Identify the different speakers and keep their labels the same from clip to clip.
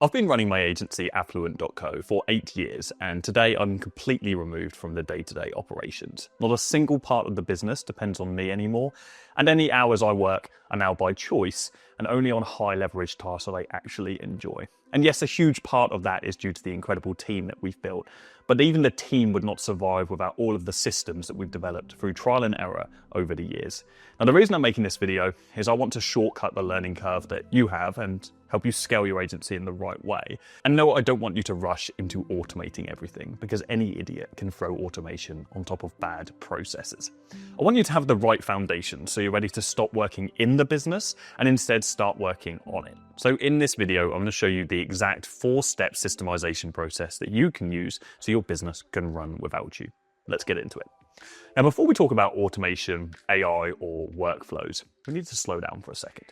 Speaker 1: I've been running my agency Affluent.co for 8 years, and today I'm completely removed from the day-to-day operations. Not a single part of the business depends on me anymore, and any hours I work are now by choice and only on high leverage tasks that I actually enjoy. And yes, a huge part of that is due to the incredible team that we've built, but even the team would not survive without all of the systems that we've developed through trial and error over the years. Now, the reason I'm making this video is I want to shortcut the learning curve that you have and help you scale your agency in the right way. And no, I don't want you to rush into automating everything, because any idiot can throw automation on top of bad processes. I want you to have the right foundation so you're ready to stop working in the business and instead start working on it. So in this video, I'm going to show you the exact 4-step systemization process that you can use so your business can run without you. Let's get into it. Now, before we talk about automation, AI, or workflows, we need to slow down for a second.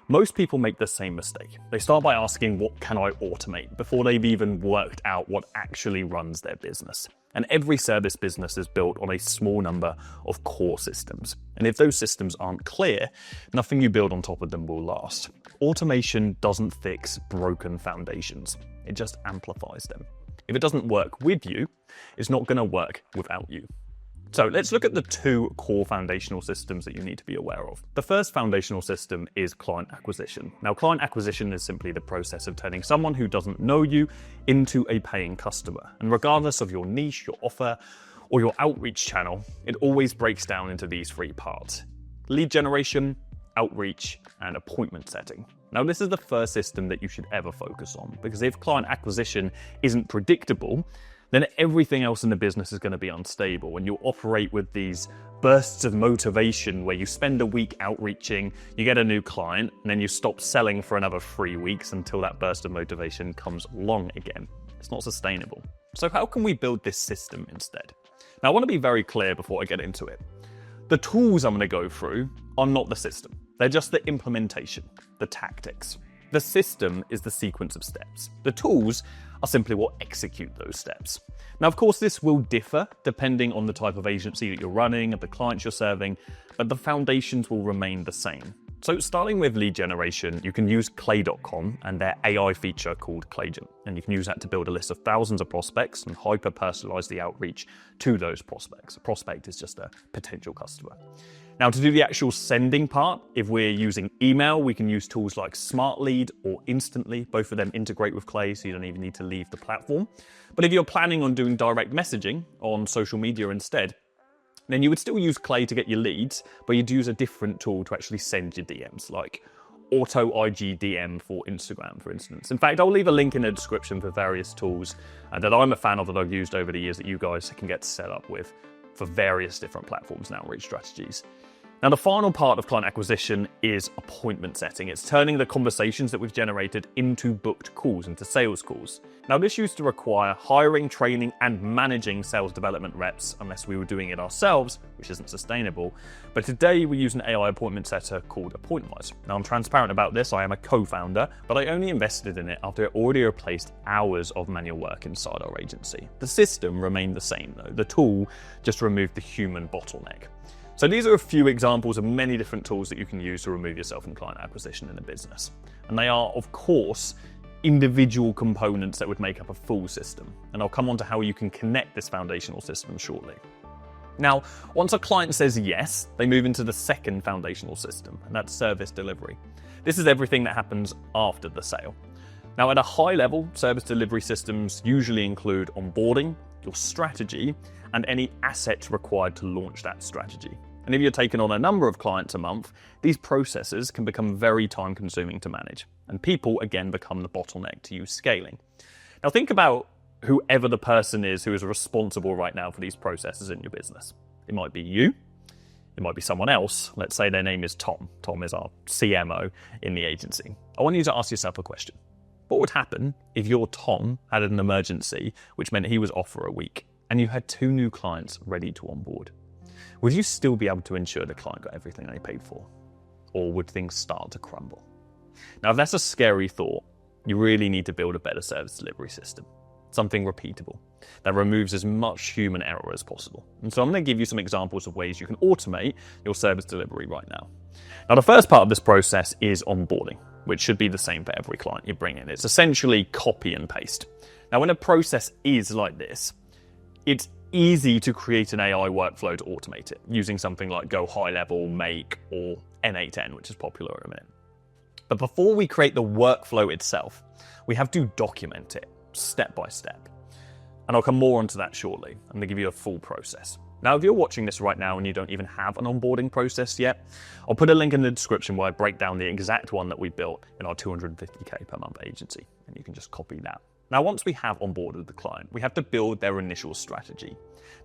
Speaker 1: Most people make the same mistake. They start by asking, what can I automate, before they've even worked out what actually runs their business. And every service business is built on a small number of core systems. And if those systems aren't clear, nothing you build on top of them will last. Automation doesn't fix broken foundations. It just amplifies them. If it doesn't work with you, it's not going to work without you. So let's look at the 2 core foundational systems that you need to be aware of. The first foundational system is client acquisition. Now, client acquisition is simply the process of turning someone who doesn't know you into a paying customer. And regardless of your niche, your offer, or your outreach channel, it always breaks down into these 3 parts: lead generation, outreach, and appointment setting. Now, this is the first system that you should ever focus on, because if client acquisition isn't predictable, then everything else in the business is going to be unstable, and you'll operate with these bursts of motivation where you spend a week outreaching, you get a new client, and then you stop selling for another 3 weeks until that burst of motivation comes along again. It's not sustainable. So how can we build this system instead? Now, I want to be very clear before I get into it. The tools I'm going to go through are not the system. They're just the implementation, the tactics. The system is the sequence of steps. The tools are simply what execute those steps. Now, of course, this will differ depending on the type of agency that you're running and the clients you're serving, but the foundations will remain the same. So starting with lead generation, you can use Clay.com and their AI feature called Claygen. And you can use that to build a list of thousands of prospects and hyper-personalize the outreach to those prospects. A prospect is just a potential customer. Now, to do the actual sending part, if we're using email, we can use tools like SmartLead or Instantly. Both of them integrate with Clay, so you don't even need to leave the platform. But if you're planning on doing direct messaging on social media instead, then you would still use Clay to get your leads, but you'd use a different tool to actually send your DMs, like Auto IG DM for Instagram, for instance. In fact, I'll leave a link in the description for various tools that I'm a fan of that I've used over the years that you guys can get set up with for various different platforms and outreach strategies. Now, the final part of client acquisition is appointment setting. It's turning the conversations that we've generated into booked calls, into sales calls. Now, this used to require hiring, training, and managing sales development reps unless we were doing it ourselves, which isn't sustainable. But today we use an AI appointment setter called Appointmise. Now, I'm transparent about this. I am a co-founder, but I only invested in it after it already replaced hours of manual work inside our agency. The system remained the same, though. The tool just removed the human bottleneck. So these are a few examples of many different tools that you can use to remove yourself from client acquisition in a business. And they are, of course, individual components that would make up a full system. And I'll come on to how you can connect this foundational system shortly. Now, once a client says yes, they move into the second foundational system, and that's service delivery. This is everything that happens after the sale. Now, at a high level, service delivery systems usually include onboarding, your strategy, and any assets required to launch that strategy. And if you're taking on a number of clients a month, these processes can become very time-consuming to manage. And people, again, become the bottleneck to you scaling. Now, think about whoever the person is who is responsible right now for these processes in your business. It might be you. It might be someone else. Let's say their name is Tom. Tom is our CMO in the agency. I want you to ask yourself a question. What would happen if your Tom had an emergency, which meant he was off for a week, and you had 2 new clients ready to onboard? Would you still be able to ensure the client got everything they paid for? Or would things start to crumble? Now, if that's a scary thought, you really need to build a better service delivery system. Something repeatable that removes as much human error as possible. And so I'm going to give you some examples of ways you can automate your service delivery right now. Now, the first part of this process is onboarding. which should be the same for every client you bring in. It's essentially copy and paste. Now, when a process is like this, it's easy to create an AI workflow to automate it using something like Go High Level, Make, or N8N, which is popular in a minute. But before we create the workflow itself, we have to document it step by step. And I'll come more onto that shortly. I'm going to give you a full process. Now, if you're watching this right now and you don't even have an onboarding process yet, I'll put a link in the description where I break down the exact one that we built in our 250K per month agency, and you can just copy that. Now, once we have onboarded the client, we have to build their initial strategy.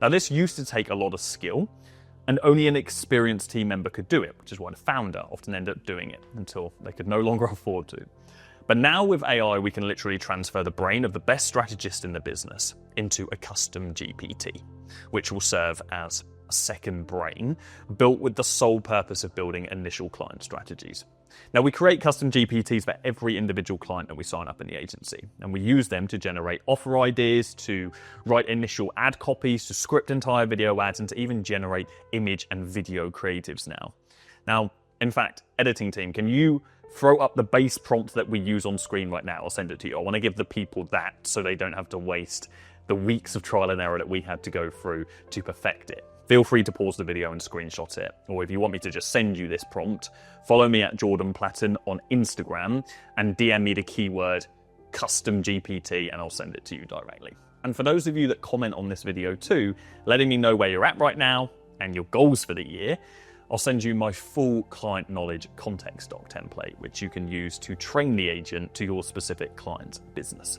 Speaker 1: Now, this used to take a lot of skill, and only an experienced team member could do it, which is why the founder often ended up doing it until they could no longer afford to. But now with AI, we can literally transfer the brain of the best strategist in the business into a custom GPT, which will serve as a second brain built with the sole purpose of building initial client strategies. Now, we create custom GPTs for every individual client that we sign up in the agency, and we use them to generate offer ideas, to write initial ad copies, to script entire video ads, and to even generate image and video creatives now. Now, in fact, editing team, can you throw up the base prompt that we use on screen right now? I'll send it to you. I want to give the people that so they don't have to waste the weeks of trial and error that we had to go through to perfect it. Feel free to pause the video and screenshot it. Or if you want me to just send you this prompt, follow me at Platten on Instagram and DM me the keyword custom GPT and I'll send it to you directly. And for those of you that comment on this video too, letting me know where you're at right now and your goals for the year, I'll send you my full client knowledge context doc template, which you can use to train the agent to your specific client's business.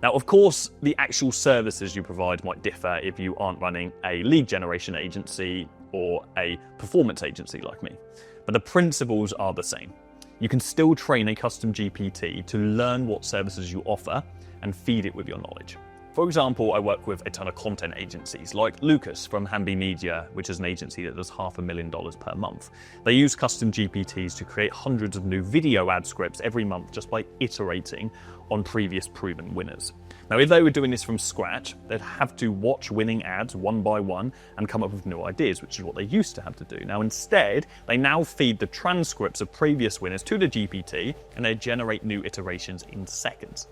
Speaker 1: Now, of course, the actual services you provide might differ if you aren't running a lead generation agency or a performance agency like me, but the principles are the same. You can still train a custom GPT to learn what services you offer and feed it with your knowledge. For example, I work with a ton of content agencies like Lucas from Hamby Media, which is an agency that does $500,000 per month. They use custom GPTs to create hundreds of new video ad scripts every month just by iterating on previous proven winners. Now, if they were doing this from scratch, they'd have to watch winning ads one by one and come up with new ideas, which is what they used to have to do. Now, instead, they now feed the transcripts of previous winners to the GPT and they generate new iterations in seconds.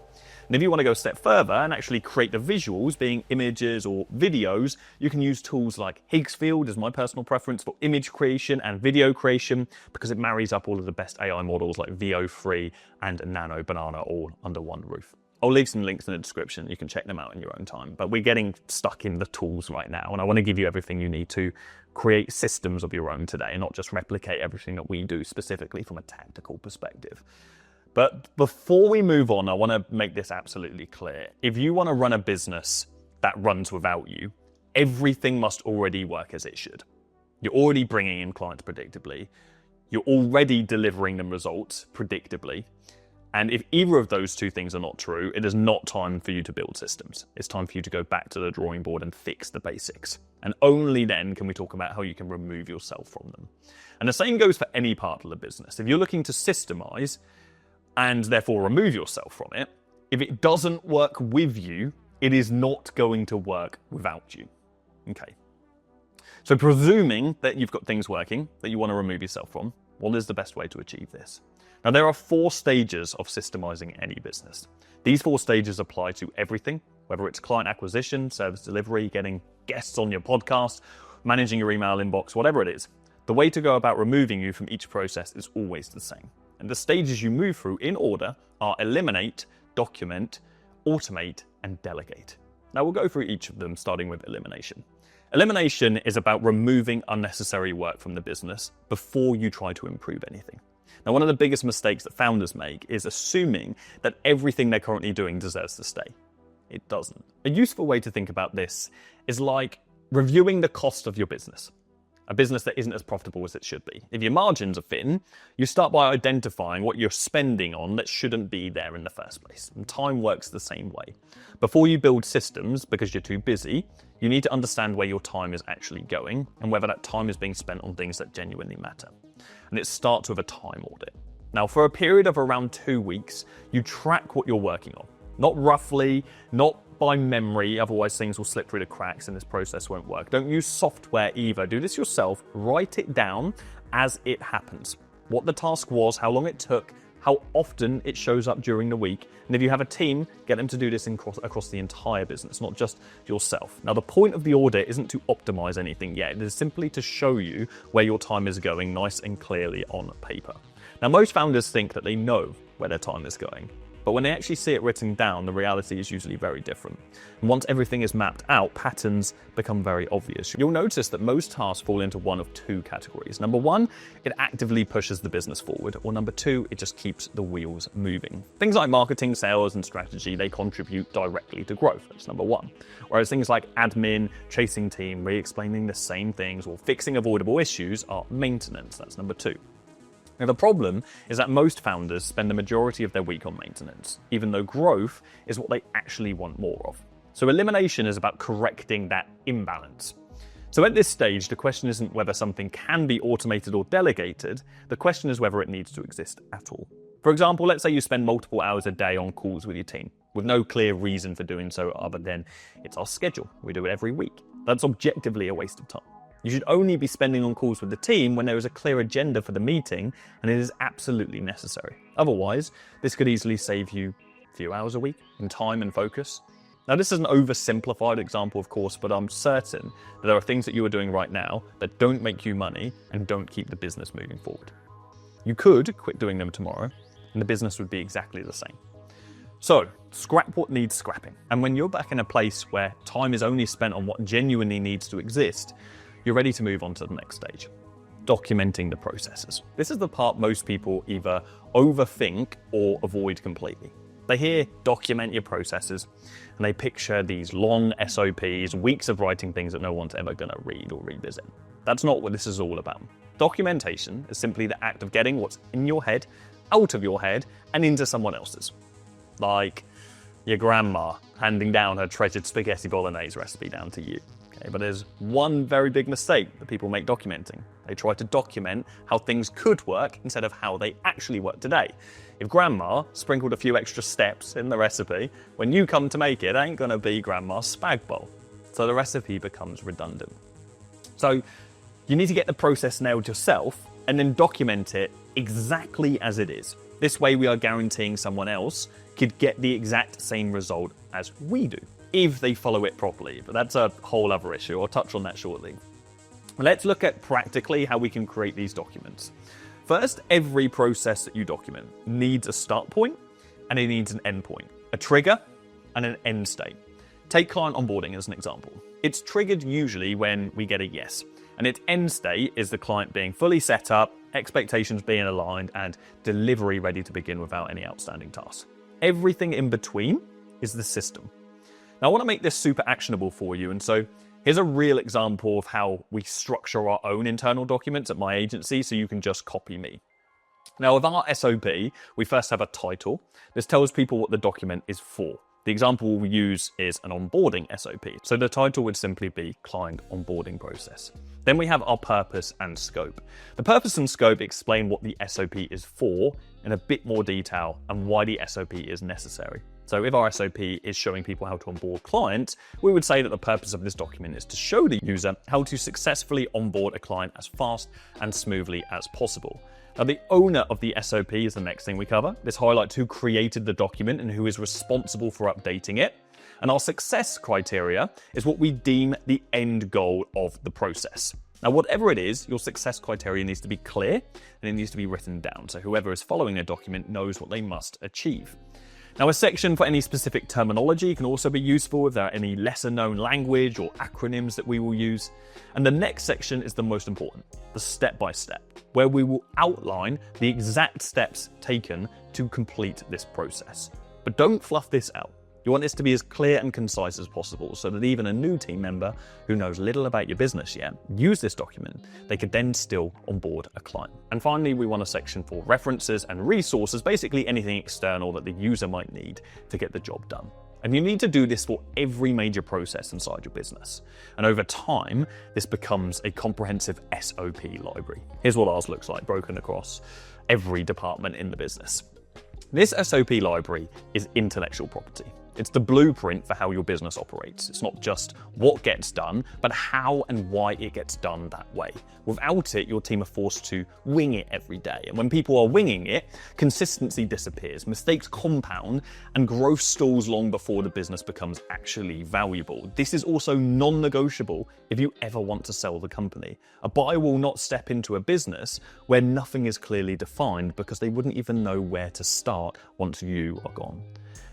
Speaker 1: And if you want to go a step further and actually create the visuals, being images or videos, you can use tools like Higgsfield, is my personal preference, for image creation and video creation, because it marries up all of the best AI models like VO3 and Nano Banana all under one roof. I'll leave some links in the description. You can check them out in your own time. But we're getting stuck in the tools right now, and I want to give you everything you need to create systems of your own today and not just replicate everything that we do specifically from a tactical perspective. But before we move on, I want to make this absolutely clear. If you want to run a business that runs without you, everything must already work as it should. You're already bringing in clients predictably. You're already delivering them results predictably. And if either of those two things are not true, it is not time for you to build systems. It's time for you to go back to the drawing board and fix the basics. And only then can we talk about how you can remove yourself from them. And the same goes for any part of the business. If you're looking to systemize and therefore remove yourself from it, if it doesn't work with you, it is not going to work without you. Okay. So presuming that you've got things working that you want to remove yourself from, what is the best way to achieve this? Now, there are 4 stages of systemizing any business. These 4 stages apply to everything, whether it's client acquisition, service delivery, getting guests on your podcast, managing your email inbox, whatever it is. The way to go about removing you from each process is always the same. And the stages you move through in order are eliminate, document, automate, and delegate. Now, we'll go through each of them, starting with elimination. Elimination is about removing unnecessary work from the business before you try to improve anything. Now, one of the biggest mistakes that founders make is assuming that everything they're currently doing deserves to stay. It doesn't. A useful way to think about this is like reviewing the cost of your business. A business that isn't as profitable as it should be. If your margins are thin, you start by identifying what you're spending on that shouldn't be there in the first place. And time works the same way. Before you build systems, because you're too busy, you need to understand where your time is actually going and whether that time is being spent on things that genuinely matter. And it starts with a time audit. Now, for a period of around 2 weeks, you track what you're working on. Not roughly, not by memory, otherwise things will slip through the cracks and this process won't work. Don't use software either. Do this yourself. Write it down as it happens. What the task was, how long it took, how often it shows up during the week, and if you have a team, get them to do this across the entire business, not just yourself. Now, the point of the audit isn't to optimize anything yet, it is simply to show you where your time is going nice and clearly on paper. Now, most founders think that they know where their time is going, but when they actually see it written down, the reality is usually very different. And once everything is mapped out, patterns become very obvious. You'll notice that most tasks fall into one of two categories. Number one, it actively pushes the business forward, or number two, it just keeps the wheels moving. Things like marketing, sales, and strategy, they contribute directly to growth. That's number one. Whereas things like admin, chasing team, re-explaining the same things, or fixing avoidable issues are maintenance. That's number two. Now, the problem is that most founders spend the majority of their week on maintenance, even though growth is what they actually want more of. So elimination is about correcting that imbalance. So at this stage, the question isn't whether something can be automated or delegated, the question is whether it needs to exist at all. For example, let's say you spend multiple hours a day on calls with your team, with no clear reason for doing so other than it's our schedule, we do it every week. That's objectively a waste of time. You should only be spending on calls with the team when there is a clear agenda for the meeting and it is absolutely necessary. Otherwise, this could easily save you a few hours a week in time and focus. Now, this is an oversimplified example, of course, but I'm certain that there are things that you are doing right now that don't make you money and don't keep the business moving forward. You could quit doing them tomorrow and the business would be exactly the same. So, scrap what needs scrapping. And when you're back in a place where time is only spent on what genuinely needs to exist, you're ready to move on to the next stage, documenting the processes. This is the part most people either overthink or avoid completely. They hear document your processes and they picture these long SOPs, weeks of writing things that no one's ever going to read or revisit. That's not what this is all about. Documentation is simply the act of getting what's in your head, out of your head, and into someone else's. Like your grandma handing down her treasured spaghetti bolognese recipe down to you. But there's one very big mistake that people make documenting. They try to document how things could work instead of how they actually work today. If grandma sprinkled a few extra steps in the recipe, when you come to make it, it ain't gonna be grandma's spag bowl. So the recipe becomes redundant. So you need to get the process nailed yourself and then document it exactly as it is. This way we are guaranteeing someone else could get the exact same result as we do, if they follow it properly, but that's a whole other issue. I'll touch on that shortly. Let's look at practically how we can create these documents. First, every process that you document needs a start point and it needs an end point, a trigger and an end state. Take client onboarding as an example. It's triggered usually when we get a yes, and its end state is the client being fully set up, expectations being aligned, and delivery ready to begin without any outstanding tasks. Everything in between is the system. Now, I want to make this super actionable for you, and so here's a real example of how we structure our own internal documents at my agency so you can just copy me. Now, with our SOP, we first have a title. This tells people what the document is for. The example we use is an onboarding SOP, so the title would simply be Client Onboarding Process. Then we have our purpose and scope. The purpose and scope explain what the SOP is for in a bit more detail and why the SOP is necessary. So if our SOP is showing people how to onboard clients, we would say that the purpose of this document is to show the user how to successfully onboard a client as fast and smoothly as possible. Now, the owner of the SOP is the next thing we cover. This highlights who created the document and who is responsible for updating it. And our success criteria is what we deem the end goal of the process. Now, whatever it is, your success criteria needs to be clear and it needs to be written down, so whoever is following the document knows what they must achieve. Now, a section for any specific terminology can also be useful if there are any lesser known language or acronyms that we will use. And the next section is the most important, the step-by-step, where we will outline the exact steps taken to complete this process. But don't fluff this out. You want this to be as clear and concise as possible so that even a new team member who knows little about your business yet, use this document, they could then still onboard a client. And finally, we want a section for references and resources, basically anything external that the user might need to get the job done. And you need to do this for every major process inside your business. And over time, this becomes a comprehensive SOP library. Here's what ours looks like, broken across every department in the business. This SOP library is intellectual property. It's the blueprint for how your business operates. It's not just what gets done, but how and why it gets done that way. Without it, your team are forced to wing it every day. And when people are winging it, consistency disappears, mistakes compound, and growth stalls long before the business becomes actually valuable. This is also non-negotiable if you ever want to sell the company. A buyer will not step into a business where nothing is clearly defined because they wouldn't even know where to start once you are gone.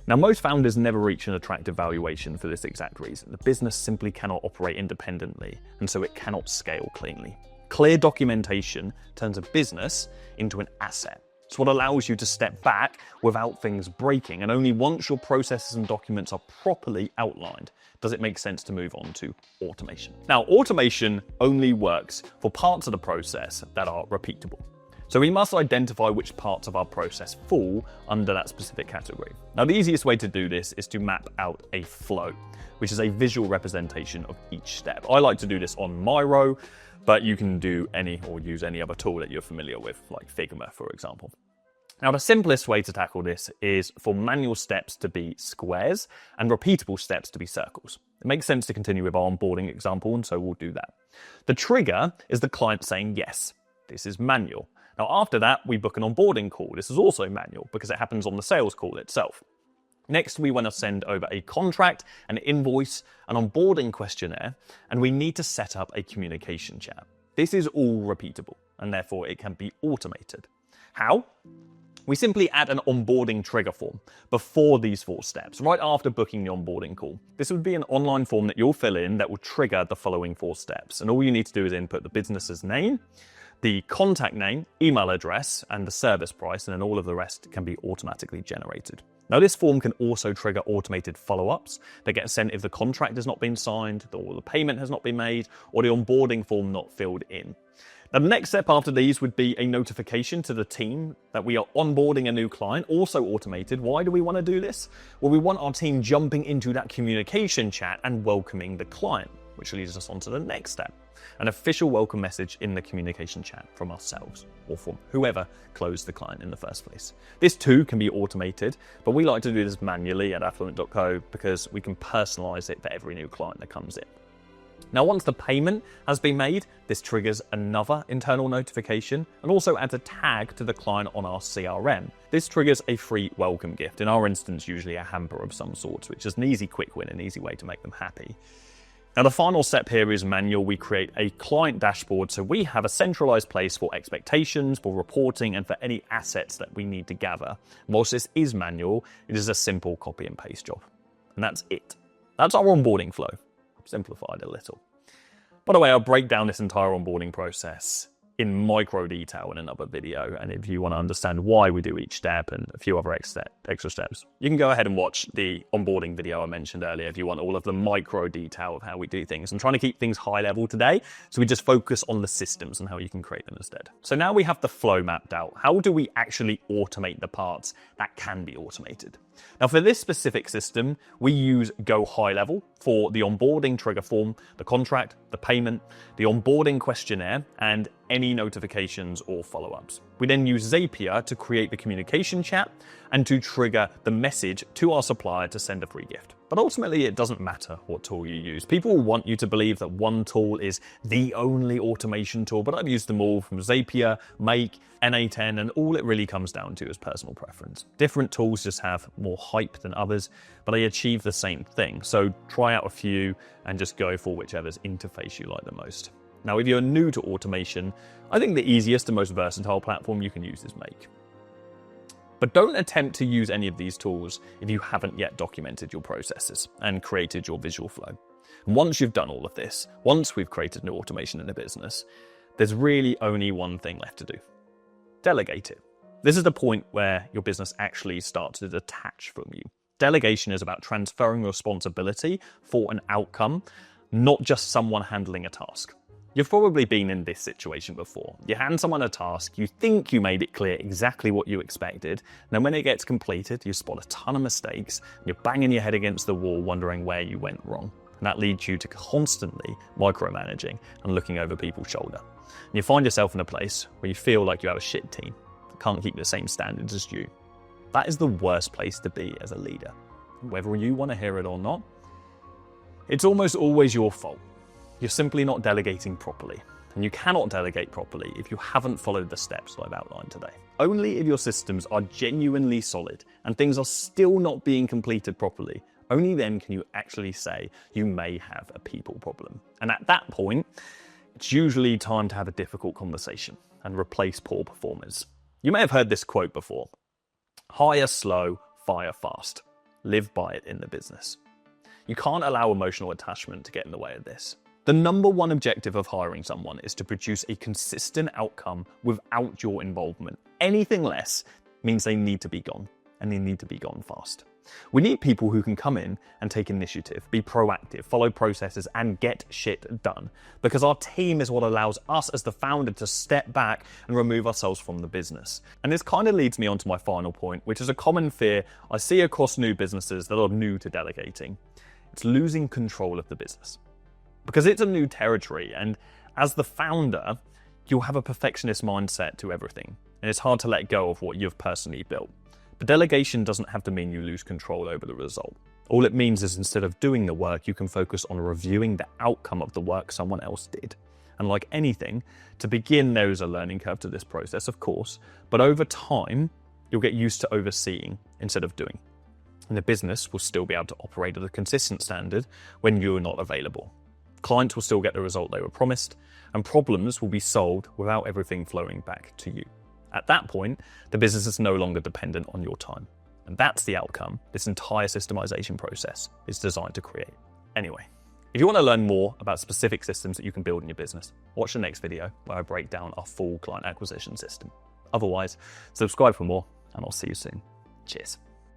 Speaker 1: Now, most founders never reach an attractive valuation for this exact reason. The business simply cannot operate independently, and so it cannot scale cleanly. Clear documentation turns a business into an asset. It's what allows you to step back without things breaking, and only once your processes and documents are properly outlined does it make sense to move on to automation. Now, automation only works for parts of the process that are repeatable. So we must identify which parts of our process fall under that specific category. Now, the easiest way to do this is to map out a flow, which is a visual representation of each step. I like to do this on Miro, but you can do any or use any other tool that you're familiar with, like Figma, for example. Now, the simplest way to tackle this is for manual steps to be squares and repeatable steps to be circles. It makes sense to continue with our onboarding example, and so we'll do that. The trigger is the client saying yes. This is manual. Now, after that, we book an onboarding call. This is also manual because it happens on the sales call itself. Next, we want to send over a contract, an invoice, an onboarding questionnaire, and we need to set up a communication chat. This is all repeatable, and therefore it can be automated. How? We simply add an onboarding trigger form before these 4 steps, right after booking the onboarding call. This would be an online form that you'll fill in that will trigger the following 4 steps. And all you need to do is input the business's name, the contact name, email address, and the service price, and then all of the rest can be automatically generated. Now, this form can also trigger automated follow-ups that get sent if the contract has not been signed, or the payment has not been made, or the onboarding form not filled in. Now, the next step after these would be a notification to the team that we are onboarding a new client, also automated. Why do we want to do this? Well, we want our team jumping into that communication chat and welcoming the client, which leads us on to the next step. An official welcome message in the communication chat from ourselves or from whoever closed the client in the first place. This too can be automated, but we like to do this manually at affluent.co because we can personalize it for every new client that comes in. Now, once the payment has been made, this triggers another internal notification and also adds a tag to the client on our CRM. This triggers a free welcome gift, in our instance, usually a hamper of some sort, which is an easy quick win, an easy way to make them happy. Now, the final step here is manual. We create a client dashboard so we have a centralized place for expectations, for reporting, and for any assets that we need to gather. Whilst this is manual, it is a simple copy and paste job. And that's it. That's our onboarding flow. Simplified a little. By the way, I'll break down this entire onboarding process in micro detail in another video, and if you want to understand why we do each step and a few other extra steps, you can go ahead and watch the onboarding video I mentioned earlier if you want all of the micro detail of how we do things. I'm trying to keep things high level today, so we just focus on the systems and how you can create them instead. So now we have the flow mapped out. How do we actually automate the parts that can be automated? Now, for this specific system, we use Go High Level for the onboarding trigger form, the contract, the payment, the onboarding questionnaire, and any notifications or follow-ups. We then use Zapier to create the communication chat and to trigger the message to our supplier to send a free gift. But ultimately, it doesn't matter what tool you use. People will want you to believe that one tool is the only automation tool, but I've used them all from Zapier, Make, NA10, and all it really comes down to is personal preference. Different tools just have more hype than others, but they achieve the same thing. So try out a few and just go for whichever's interface you like the most. Now, if you're new to automation, I think the easiest and most versatile platform you can use is Make. But don't attempt to use any of these tools if you haven't yet documented your processes and created your visual flow. And once you've done all of this, once we've created new automation in a business, there's really only one thing left to do. Delegate it. This is the point where your business actually starts to detach from you. Delegation is about transferring responsibility for an outcome, not just someone handling a task. You've probably been in this situation before. You hand someone a task, you think you made it clear exactly what you expected, and then when it gets completed, you spot a ton of mistakes, and you're banging your head against the wall wondering where you went wrong. And that leads you to constantly micromanaging and looking over people's shoulder. And you find yourself in a place where you feel like you have a shit team that can't keep the same standards as you. That is the worst place to be as a leader. whether you want to hear it or not. It's almost always your fault. You're simply not delegating properly. And you cannot delegate properly if you haven't followed the steps that I've outlined today. Only if your systems are genuinely solid and things are still not being completed properly, only then can you actually say you may have a people problem. And at that point, it's usually time to have a difficult conversation and replace poor performers. You may have heard this quote before: hire slow, fire fast. Live by it in the business. You can't allow emotional attachment to get in the way of this. The number one objective of hiring someone is to produce a consistent outcome without your involvement. Anything less means they need to be gone, and they need to be gone fast. We need people who can come in and take initiative, be proactive, follow processes, and get shit done. Because our team is what allows us as the founder to step back and remove ourselves from the business. And this kind of leads me on to my final point, which is a common fear I see across new businesses that are new to delegating. It's losing control of the business. Because it's a new territory, and as the founder, you'll have a perfectionist mindset to everything, and it's hard to let go of what you've personally built. But delegation doesn't have to mean you lose control over the result. All it means is instead of doing the work, you can focus on reviewing the outcome of the work someone else did. And like anything, to begin, there is a learning curve to this process, of course, but over time, you'll get used to overseeing instead of doing. And the business will still be able to operate at a consistent standard when you're not available. Clients will still get the result they were promised, and problems will be solved without everything flowing back to you. At that point, the business is no longer dependent on your time. And that's the outcome this entire systemization process is designed to create. Anyway, if you want to learn more about specific systems that you can build in your business, watch the next video where I break down our full client acquisition system. Otherwise, subscribe for more, and I'll see you soon. Cheers.